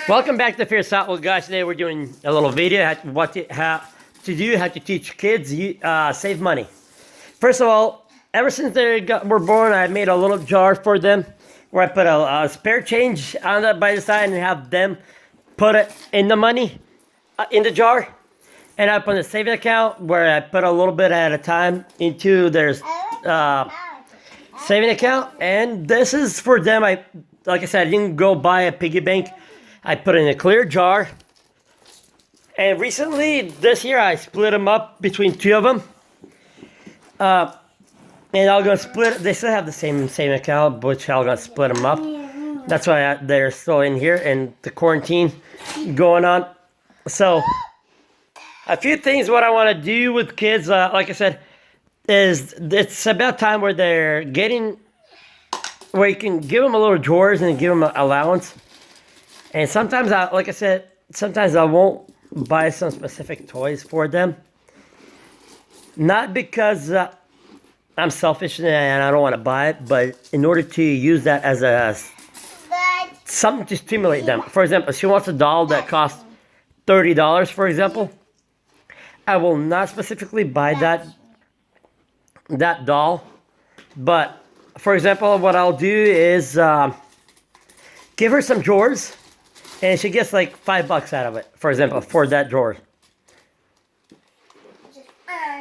Welcome back to Fierce Outlaw, guys. Today we're doing a little video how to teach kids save money. First of all, ever since were born, I made a little jar for them where I put a spare change on the by the side and have them put it in the money in the jar, and I put a saving account where I put a little bit at a time into their saving account. And this is for them. Like I said, I didn't go buy a piggy bank. I put it in a clear jar. And recently, this year, I split them up between two of them. And I'm going to split, they still have the same account, which I'm going to split them up. That's why they're still in here and the quarantine going on. So, a few things what I want to do with kids, like I said, is it's about time where they're getting, where you can give them a little drawers and give them an allowance. And sometimes, like I said, sometimes I won't buy some specific toys for them. Not because I'm selfish and I don't want to buy it, but in order to use that as something to stimulate them. For example, if she wants a doll that costs $30, for example, I will not specifically buy that doll. But, for example, what I'll do is give her some drawers. And she gets like $5 out of it, for example, for that drawer.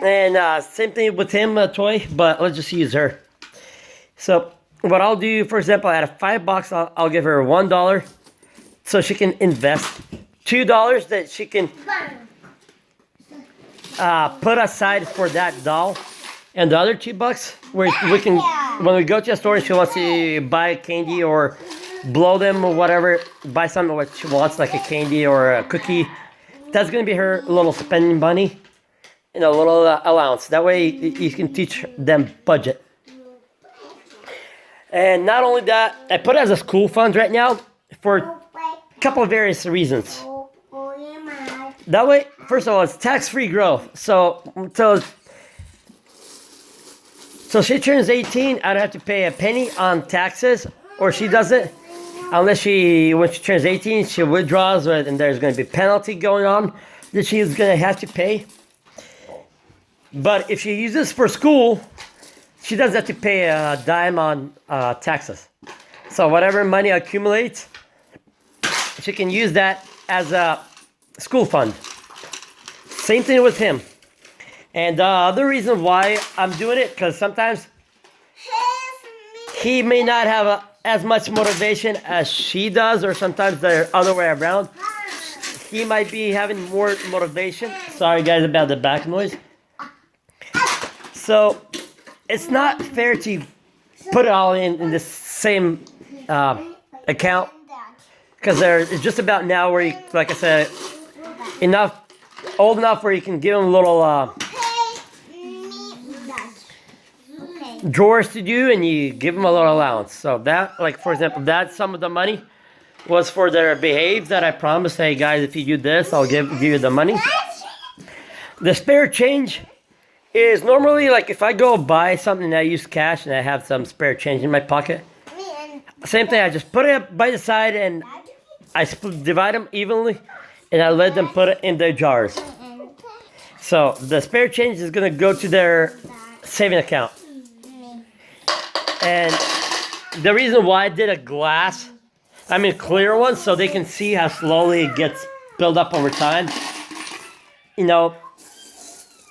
And same thing with him, a toy, but let's just use her. So what I'll do, for example, out of $5, I'll give her $1 so she can invest. $2 that she can put aside for that doll. And the other $2, where we can, when we go to a store and she wants to buy candy or blow them or whatever, buy something what she wants, like a candy or a cookie. That's going to be her little spending money, and a little allowance. That way you can teach them budget. And not only that, I put it as a school fund right now for a couple of various reasons. That way, first of all, it's tax-free growth. So she turns 18, I don't have to pay a penny on taxes, or she doesn't. Unless when she turns 18, she withdraws, and there's going to be a penalty going on that she's going to have to pay. But if she uses for school, she doesn't have to pay a dime on taxes. So whatever money accumulates, she can use that as a school fund. Same thing with him. And the other reason why I'm doing it, because sometimes he may not have as much motivation as she does, or sometimes the other way around. He might be having more motivation. Sorry guys about the back noise. So it's not fair to put it all in the same account, because it's just about now where you, like I said, old enough where you can give them a little drawers to do, and you give them a little allowance. So that, like for example, that some of the money was for their behave that I promised, hey guys, if you do this, I'll give you the money. The spare change is normally, like if I go buy something and I use cash and I have some spare change in my pocket, same thing, I just put it by the side and I divide them evenly, and I let them put it in their jars. So the spare change is going to go to their saving account. And the reason why I did a clear one, so they can see how slowly it gets built up over time.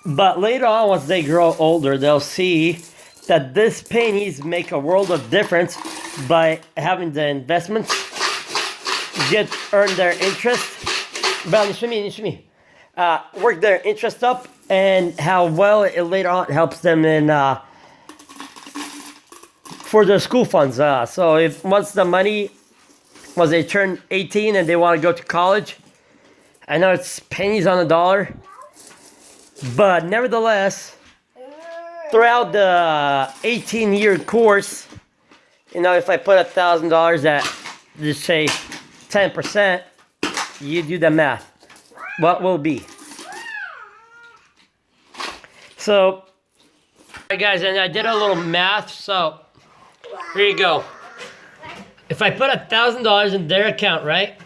But later on, once they grow older, they'll see that these pennies make a world of difference by having the investments earn their interest. Work their interest up, and how well it later on helps them in for their school funds. So if once they turn 18 and they want to go to college, I know it's pennies on the dollar, but nevertheless, throughout the 18-year course, if I put $1,000 at, just say 10%, you do the math. What will be? So, alright guys, and I did a little math, so here you go. If I put $1,000 in their account, right?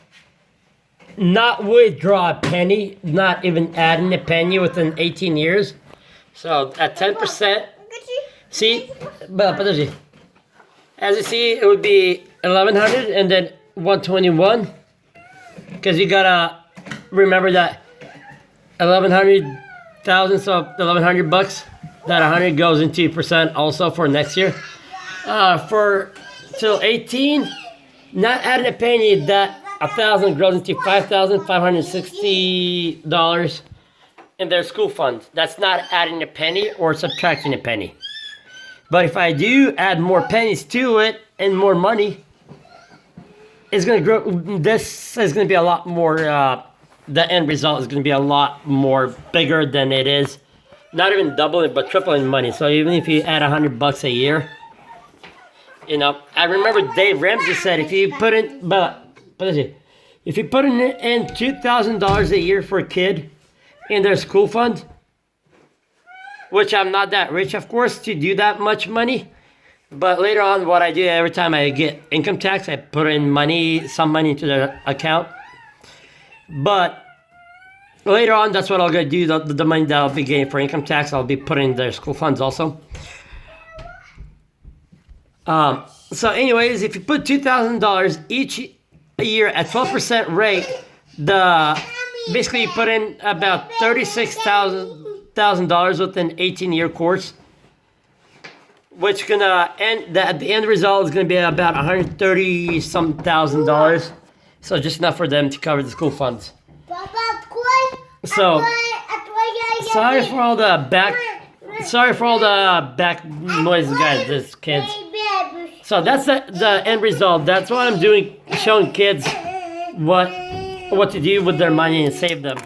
not withdraw a penny, not even adding a penny within 18 years. So at 10%, see, подожди. As you see, it would be 1,100 and then 121. Because you gotta remember that 1,100,000, so 1,100 bucks. That 100 goes into percent also for next year. For till 18, not adding a penny, that 1,000 grows into $5,560 in their school fund. That's not adding a penny or subtracting a penny. But if I do add more pennies to it and more money, it's gonna grow. This is gonna be a lot more. The end result is gonna be a lot more bigger than it is. Not even doubling, but tripling money. So even if you add $100 a year, you know, I remember Dave Ramsey said if you put in, if you put in $2,000 a year for a kid in their school fund, which I'm not that rich, of course, to do that much money. But later on, what I do every time I get income tax, I put in money, some money into their account. But later on, that's what I'll gonna do. The money that I'll be getting for income tax, I'll be putting in their school funds also. So anyways, if you put $2,000 each year at 12% rate, basically you put in about $36,000 within 18-year course, which gonna end. The end result is gonna be about $130-some thousand. So just enough for them to cover the school funds. So sorry for all the back noise, guys. This kids. So that's the end result. That's what I'm doing, showing kids what to do with their money and save them,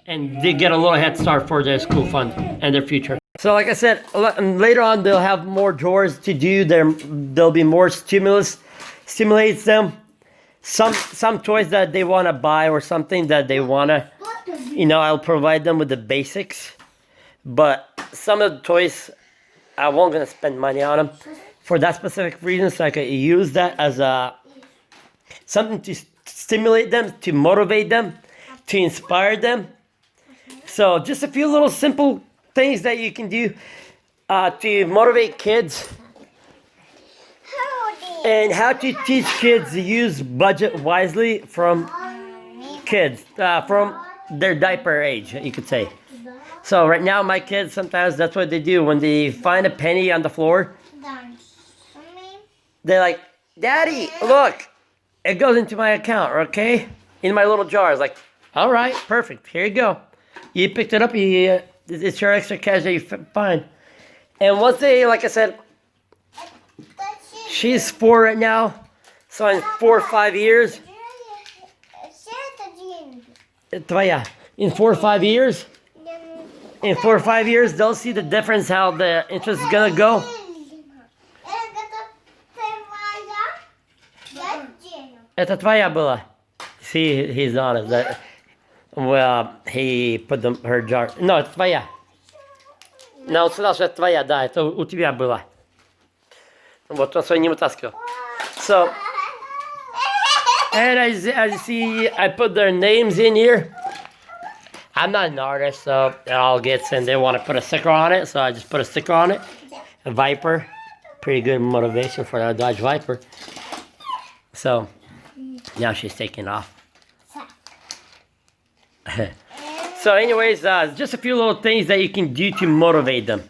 and they get a little head start for their school fund and their future. So like I said, later on they'll have more drawers to do. There'll be more stimulates them. Some toys that they want to buy or something that they want to, you know, I'll provide them with the basics. But some of the toys, I won't gonna spend money on them for that specific reason, so I could use that as something to stimulate them, to motivate them, to inspire them. So just a few little simple things that you can do to motivate kids, and how to teach kids to use budget wisely from kids, from their diaper age, you could say. So right now my kids, sometimes that's what they do. When they find a penny on the floor, they're like, "Daddy, look, it goes into my account, okay? In my little jars." Like, all right, perfect. Here you go. You picked it up. It's your extra cash that you find. And once they, like I said, she's 4 right now. So in 4 or 5 years, in 4 or 5 years, they'll see the difference, how the interest is gonna go. Это твоя была. See, he's honest. Well, he put her jar. No, это твоя. No, он сказал, что это твоя, да, это у тебя была. Вот он свой не вытаскивал. So, and as you see, I put their names in here. I'm not an artist, so it all gets in. They want to put a sticker on it, so I just put a sticker on it. A Viper. Pretty good motivation for that Dodge Viper. So, now she's taking off. So anyways, just a few little things that you can do to motivate them.